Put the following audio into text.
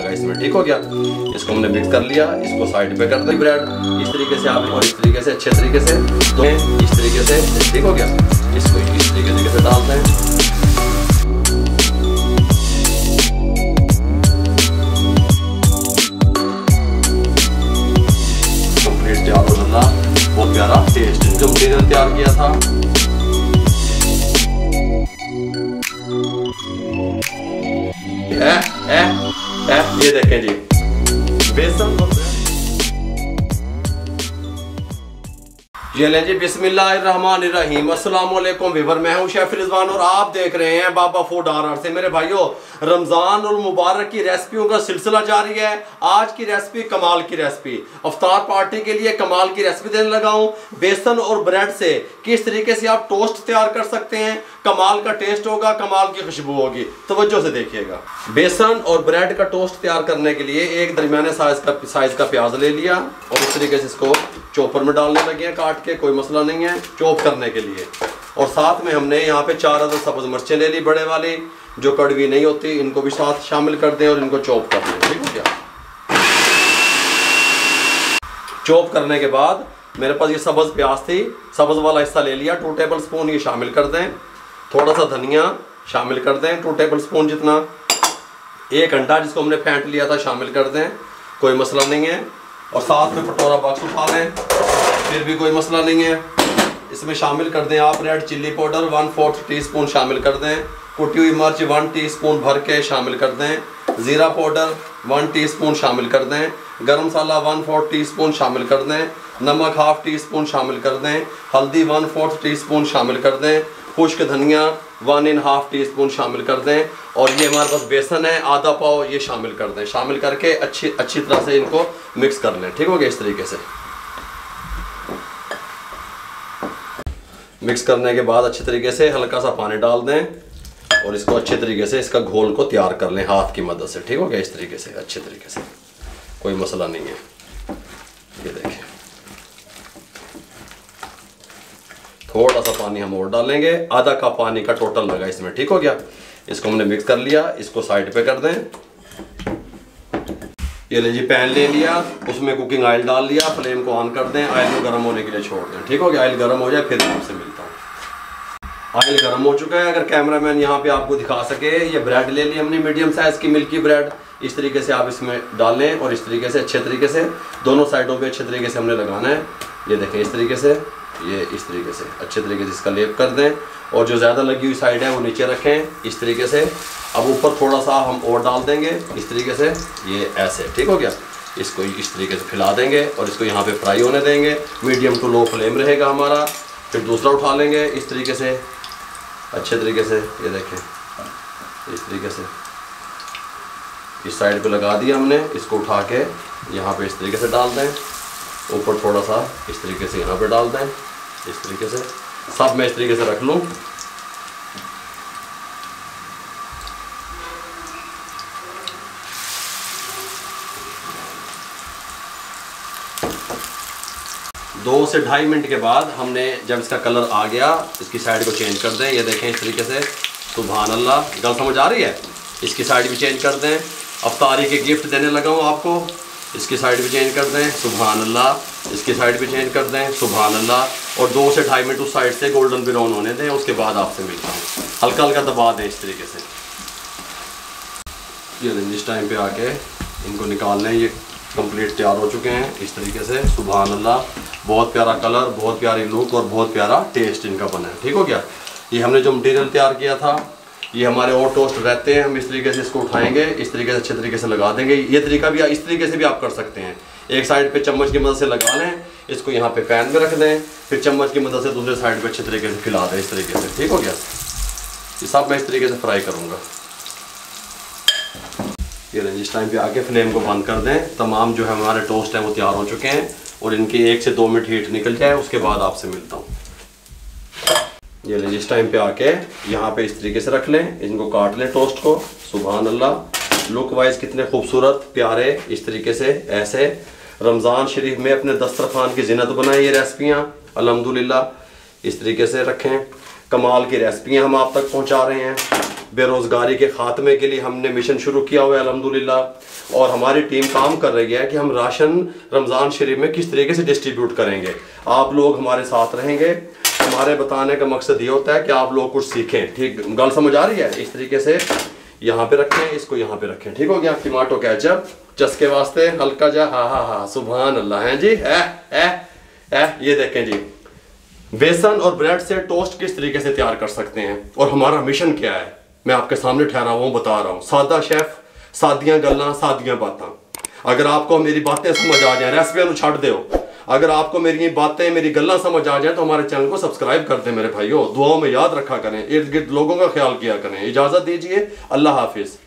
लगा इसमें, ठीक हो गया। इसको हमने मिक्स कर लिया, इसको साइड पे कर दें ब्रेड इस तरीके से आप, और इस तरीके से अच्छे तरीके से तो इस तरीके से, ठीक हो गया। इसको इस तरीके से डालते हैं। कंप्लीट तैयार हो गया, बहुत प्यारा टेस्ट जो मटेरियल तैयार किया था। ये देखें जी, बेसन ये लें जी। बिस्मिल्लाहिर्रहमानिर्रहीम, अस्सलाम वालेकुम वीवर, मैं हूं शेफ रिजवान और आप देख रहे हैं बाबा फूड आर से। मेरे भाइयों, रमजान और मुबारक की रेसिपियों का सिलसिला जारी है। आज की रेसिपी कमाल की रेसिपी, इफ्तार पार्टी के लिए कमाल की रेसिपी देने लगा हूं। बेसन और ब्रेड से किस तरीके से आप टोस्ट तैयार कर सकते हैं, कमाल का टेस्ट होगा, कमाल की खुशबू होगी, तवज्जो से देखिएगा। बेसन और ब्रेड का टोस्ट तैयार करने के लिए एक दरमियाने साइज का प्याज ले लिया और इस तरीके से इसको चॉपर में डालने लगे हैं काट के, कोई मसला नहीं है चॉप करने के लिए। और साथ में हमने यहाँ पे 4 अदद सब्ज मिर्चें ले ली, बड़े वाली जो कड़वी नहीं होती, इनको भी साथ शामिल कर दें और इनको चॉप कर दें, ठीक हो गया। चॉप करने के बाद मेरे पास ये सब्ज प्याज थी, सब्ज वाला हिस्सा ले लिया, 2 टेबल स्पून ये शामिल कर दें। थोड़ा सा धनिया शामिल कर दें, 2 टेबल स्पून जितना। 1 अंडा जिसको हमने फेंट लिया था शामिल कर दें, कोई मसला नहीं है। और साथ में कटोरा बॉक्स उठा लें, फिर भी कोई मसला नहीं है। इसमें शामिल कर दें आप रेड चिल्ली पाउडर 1/4 टीस्पून शामिल कर दें। कुटी हुई मिर्च 1 टीस्पून भर के शामिल कर दें। ज़ीरा पाउडर 1 टीस्पून शामिल कर दें। गरम मसाला 1/4 टीस्पून शामिल कर दें। नमक 1/2 टीस्पून शामिल कर दें। हल्दी 1/4 टीस्पून शामिल कर दें। खुश्क धनिया 1.5 टीस्पून शामिल कर दें। और ये हमारे पास बेसन है आधा पाव, ये शामिल कर दें। शामिल करके अच्छी तरह से इनको मिक्स कर लें, ठीक हो गया। इस तरीके से मिक्स करने के बाद अच्छे तरीके से हल्का सा पानी डाल दें और इसको अच्छे तरीके से इसका घोल को तैयार कर लें हाथ की मदद से, ठीक हो गया। इस तरीके से अच्छे तरीके से, कोई मसला नहीं है। ये देखिए, थोड़ा सा पानी हम और डालेंगे, आधा कप पानी का टोटल लगा इसमें, ठीक हो गया। इसको हमने मिक्स कर लिया, इसको साइड पे कर दें। ये ले जी, पैन ले लिया, उसमें कुकिंग ऑयल डाल लिया, फ्लेम को ऑन कर दें, ऑयल को गर्म होने के लिए छोड़ दें, ठीक हो गया। ऑयल गर्म हो जाए फिर आपसे मिलता हूँ। ऑयल गर्म हो चुका है, अगर कैमरामैन यहाँ पे आपको दिखा सके। ये ब्रेड ले ली हमने मीडियम साइज की मिल्की ब्रेड, इस तरीके से आप इसमें डाल लें और इस तरीके से अच्छे तरीके से दोनों साइडों पे अच्छे तरीके से हमने लगाना है। ये देखें, इस तरीके से, ये इस तरीके से अच्छे तरीके से इसका लेप कर दें। और जो ज़्यादा लगी हुई साइड है वो नीचे रखें इस तरीके से। अब ऊपर थोड़ा सा हम और डाल देंगे इस तरीके से, ये ऐसे, ठीक हो गया। इसको इस तरीके से फैला देंगे और इसको यहाँ पे फ्राई होने देंगे, मीडियम टू लो फ्लेम रहेगा हमारा। फिर दूसरा उठा लेंगे इस तरीके से अच्छे तरीके से, ये देखें इस तरीके से इस साइड पे लगा दिया हमने। इसको उठा के यहाँ पे इस तरीके से डाल दें, ऊपर थोड़ा सा इस तरीके से यहाँ पे डाल दें, इस तरीके से सब मैं इस तरीके से रख लूँ। दो से 2.5 मिनट के बाद हमने जब इसका कलर आ गया, इसकी साइड को चेंज कर दें। ये देखें इस तरीके से, सुभान अल्लाह, गल समझ आ रही है। इसकी साइड भी चेंज कर दें, अफ्तारी के गिफ्ट देने लगा हूँ आपको। इसकी साइड भी चेंज कर दें, सुभान अल्लाह। इसकी साइड भी चेंज कर दें, सुभान अल्लाह। और 2 से 2.5 मिनट उस साइड से गोल्डन ब्राउन होने दें, उसके बाद आपसे मिलता हूँ। हल्का हल्का दबा दें इस तरीके से। ये इस टाइम पे आके इनको निकाल लें। ये कंप्लीट तैयार हो चुके हैं इस तरीके से, सुभान अल्लाह। बहुत प्यारा कलर, बहुत प्यारी लुक और बहुत प्यारा टेस्ट इनका बना है, ठीक हो गया। ये हमने जो मटेरियल तैयार किया था, ये हमारे और टोस्ट रहते हैं। हम इस तरीके से इसको उठाएंगे, इस तरीके से अच्छे तरीके से लगा देंगे। ये तरीका भी इस तरीके से भी आप कर सकते हैं। एक साइड पे चम्मच की मदद से लगा लें, इसको यहाँ पे पैन में रख दें, फिर चम्मच की मदद से दूसरे साइड पे अच्छे तरीके से फैला दें इस तरीके से, ठीक हो गया। ये सब मैं इस तरीके से फ्राई करूँगा। ये इस टाइम पे आके फ्लेम को बंद कर दें। तमाम जो है हमारे टोस्ट हैं वो तैयार हो चुके हैं और इनकी 1 से 2 मिनट हीट निकल जाए, उसके बाद आपसे मिलता हूँ। ये ले इस टाइम पे आके यहाँ पे इस तरीके से रख लें, इनको काट लें टोस्ट को, सुभान अल्लाह। लुक वाइज कितने खूबसूरत प्यारे इस तरीके से ऐसे रमज़ान शरीफ में अपने दस्तरखान की जिन्नत बनाए ये रेसिपियाँ, अल्हम्दुलिल्लाह। इस तरीके से रखें, कमाल की रेसिपियाँ हम आप तक पहुँचा रहे हैं। बेरोज़गारी के ख़ात्मे के लिए हमने मिशन शुरू किया हुआ है अल्हम्दुलिल्लाह। और हमारी टीम काम कर रही है कि हम राशन रमज़ान शरीफ में किस तरीके से डिस्ट्रीब्यूट करेंगे। आप लोग हमारे साथ रहेंगे। हमारे बताने का मकसद ये होता है कि आप लोग कुछ सीखें। ठीक गल समझ आ रही है? इस तरीके से यहाँ पे रखें, इसको यहाँ पे रखें। ठीक हो गया? टमाटो केचप चस्के वास्ते हल्का जा, हा सुभान अल्लाह है जी। ये देखें जी, बेसन और ब्रेड से टोस्ट किस तरीके से तैयार कर सकते हैं और हमारा मिशन क्या है मैं आपके सामने ठहरा हुआ हूँ, बता रहा हूँ। सादा शेफ, सादियाँ गल्लां, सादियाँ बातें। अगर आपको मेरी बातें समझ आ जाए, रेसिपी छड़ दो। अगर आपको मेरी बातें, मेरी गल्लां समझ आ जाए तो हमारे चैनल को सब्सक्राइब कर दें मेरे भाइयों। दुआओं में याद रखा करें, इर्द गिर्द लोगों का ख्याल किया करें। इजाज़त दीजिए, अल्लाह हाफिज़।